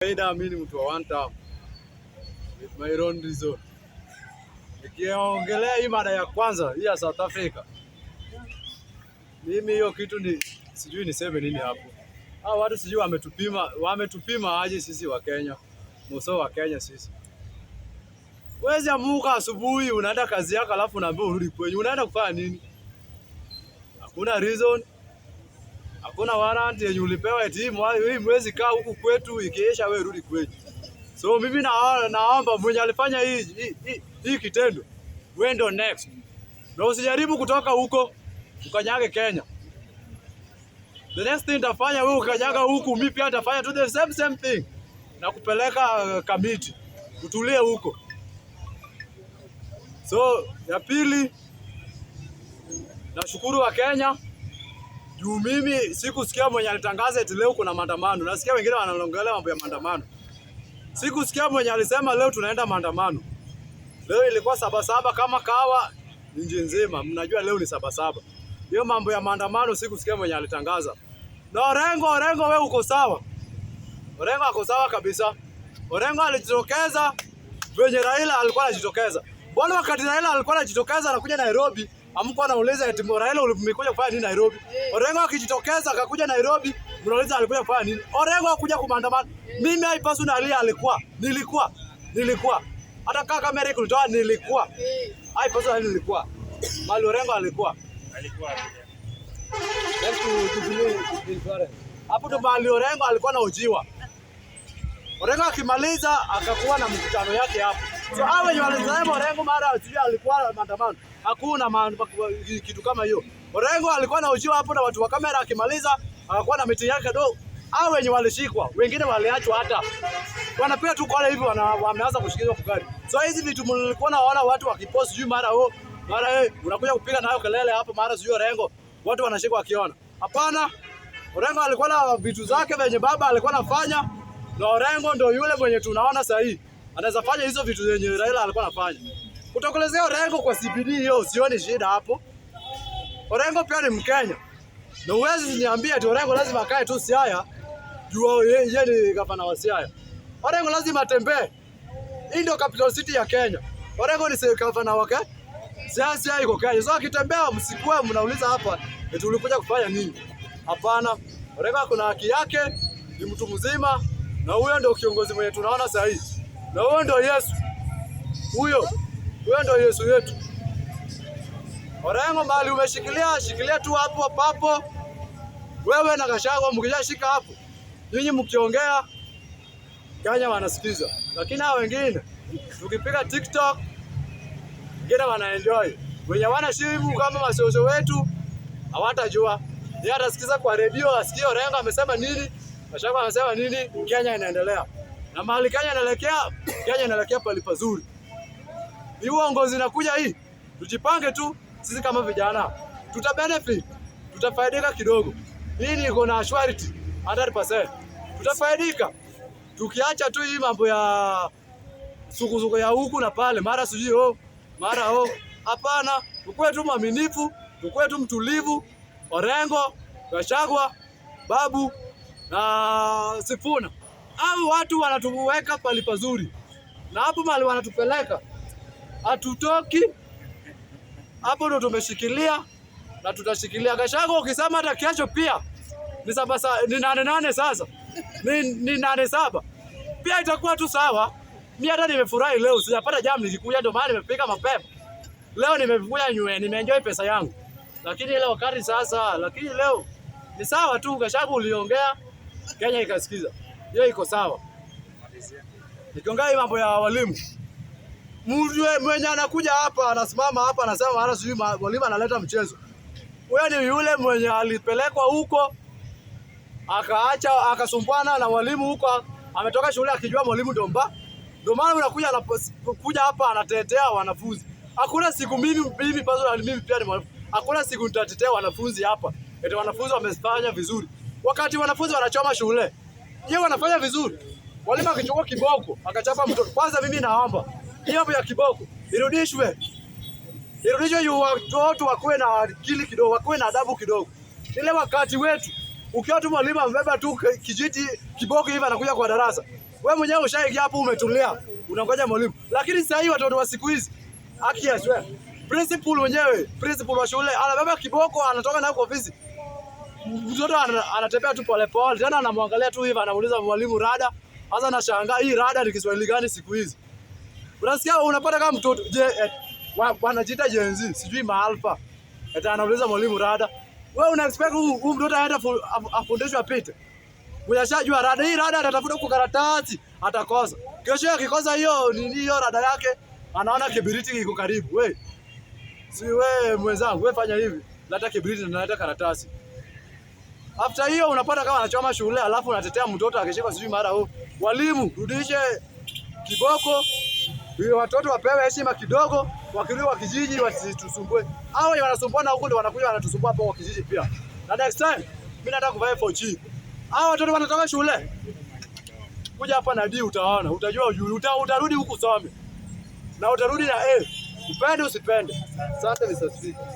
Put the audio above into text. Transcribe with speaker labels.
Speaker 1: Kaida mimi mtu wa one term with my own reason. Nikiongelea hii mada ya kwanza hii ya South Africa, mimi hiyo kitu ni sijui niseme nini hapo. Hao watu sijui wametupima aje sisi wa Kenya. Mso wa Kenya sisi. Wezi amuka asubuhi unaenda kazi yako alafu unaambiwa urudi kwenyu. Unaenda kufanya nini? Hakuna reason. Hakuna warrant yenye ulipewa eti hii mwezi kaa huku kwetu ikiisha wewe rudi kwetu. So mimi naomba mwenye alifanya hii kitendo wewe ndio next. Na usijaribu kutoka huko ukanyage Kenya. The next thing utafanya wewe ukanyaga huku, mimi pia nitafanya to the same thing. Na kupeleka kamiti. Utulie huko. So ya pili, nashukuru wa Kenya. Juu mimi sikusikia mwenye alitangaza eti leo kuna maandamano. Nasikia wengine wanaongelea mambo ya maandamano. Sikusikia mwenye alisema leo tunaenda maandamano. Leo ilikuwa Sabasaba kama kawa nje nzima. Mnajua leo ni Sabasaba. Hiyo mambo ya maandamano sikusikia mwenye alitangaza. Na Orengo wewe uko sawa. Orengo ako sawa kabisa. Orengo alijitokeza venye Raila alikuwa anajitokeza. Mbona wakati Raila alikuwa anajitokeza anakuja Nairobi, amko anauliza eti Raila umekuja kufanya nini Nairobi? Orengo akijitokeza akakuja Nairobi, mnauliza alikuja kufanya nini? Orengo hakuja kumaandamana. Mimi hai personally nilikuwa. Hata kaka kamera kulitoa nilikuwa. Hai personally nilikuwa. Mali Orengo alikuwa. Hapo ndo mali Orengo alikuwa na ujiwa. Orengo akimaliza akakuwa na mkutano yake hapo. So hao wenye walisema Orengo mara alikuwa maandamano. Hakuna kitu kama hiyo. Orengo alikuwa na ujiwa hapo na watu wa kamera, akimaliza akakuwa na meeting yake do. Hao wenye walishikwa, wengine waliachwa hata. Wanapiga tu kale hivi wameanza kushikizwa kukali. So hizi vitu mlikuwa naona watu wakipost juu mara unakuja kupiga nayo kelele hapo mara sio Orengo. Watu wanashikwa wakiona. Hapana. Orengo alikuwa na vitu zake venye baba alikuwa anafanya. Na Orengo ndio yule mwenye tunaona sasa hivi. Anaweza fanya hizo vitu zenye Raila alikuwa anafanya. Kutokelezea Orengo kwa CBD hiyo usione shida hapo. Orengo pia ni Mkenya. Na uwezi niambia ati Orengo lazima akae tu Siaya. Juu yeye ni gavana wa Siaya. Orengo lazima atembee. Hii ndio capital city ya Kenya. Orengo ni gavana wake. Siaya iko Kenya. So akitembea msikuwe mnauliza hapa eti ulikuja kufanya nini? Hapana. Orengo kuna haki yake, ni mtu mzima na huyo ndio kiongozi mwenye tunaona sasa hivi. Na huyo ndio Yesu. Huyo ndio Yesu yetu. Orengo mali shikilia tu hapo. Wewe na Gachagua mkijashika hapo. Nyinyi mkiongea Kenya wanasikiza. Lakini hao wengine tukipiga TikTok wengine wanaenjoy. Wenye wana simu kama masozo wetu hawatajua. Yeye atasikiza kwa redio, asikie Orengo amesema nini, Gachagua amesema nini, Kenya inaendelea. Na mahali Kenya inaelekea pale pazuri. Hii uongozi inakuja hii. Tujipange tu sisi kama vijana. Tutabenefit, tutafaidika kidogo. Hii ni iko na surety 100%. Tutafaidika. Tukiacha tu hii mambo ya sukusuku ya huku na pale, mara sijui mara hapana, tukue tu mwaminifu, tukue tu mtulivu. Orengo, Gachagua, Babu na Sifuna. Hao watu wanatuweka pali pazuri. Na hapo mali wanatupeleka. Hatutoki. Hapo ndo tumeshikilia na tutashikilia. Gachagua ukisema hata kesho pia ni 8 sasa. Ni 8-7. Pia itakuwa tu sawa. Mimi hata nimefurahi leo, sijapata jamu nikikuja ndio maana nimepika mapema. Leo nimekuja nimeenjoy pesa yangu. Lakini ile wakati sasa, leo ni sawa tu. Gachagua uliongea, Kenya ikasikiza. Hiyo iko sawa. Nikiongea mambo ya walimu. Mwenye anakuja hapa anasimama hapa anasema mara sijui walimu analeta mchezo. Huyo ni yule mwenye alipelekwa huko akasumbwana na walimu huko, ametoka shule akijua mwalimu ndomba. Ndio maana unakuja hapa anatetea wanafunzi. Hakuna siku mimi pia ni mwalimu. Hakuna siku nitatetea wanafunzi hapa. Eti wanafunzi wamefanya vizuri. Wakati wanafunzi wanachoma shule, yeye wanafanya vizuri. Walimu akichukua kiboko akachapa mtoto. Kwanza mimi naomba hiyo ya kiboko irudishwe. Watu wakuwe na akili kidogo, wakuwe na adabu kidogo. Ile wakati wetu ukiwa tu mwalimu amebeba tu kijiti kiboko hivi anakuja kwa darasa. Wewe mwenyewe ushaingia hapo umetulia, unangoja mwalimu. Lakini sasa hivi watoto wa siku hizi akiaswe principal wa shule anabeba kiboko anatoka na kwa ofisi. Mtoto anatembea tu pole pole, tena anamwangalia tu hivi, anamuuliza mwalimu rada. Sasa nashangaa hii rada ni Kiswahili gani siku hizi? Unasikia unapata kama mtoto wanajiita Gen Z, sijui maalfa. Eti anauliza mwalimu rada. Wewe una expect huyu mtoto aende afundishwe apite? Unashajua rada hii, rada atatafuta huko karatasi, atakosa. Kesho akikosa hiyo rada yake, anaona kibiriti kiko karibu. Wewe si wewe mwenzangu, wewe fanya hivi. Leta kibiriti na leta karatasi. After hiyo unapata kama anachoma shule, alafu unatetea mtoto akishika sijui mara huko. Walimu rudishe kiboko. Hiyo watoto wapewe heshima kidogo, wakirudi wa kijiji wasitusumbue. Hao wanasumbuana huko ndio wanakuja wanatusumbua hapo kwa kijiji pia. Na next time mimi nataka kuvaa 4G. Hao watoto wanatoka shule. Kuja hapa na D utaona, utajua utarudi huku some. Na utarudi na upende usipende. Asante Mr. Speaker.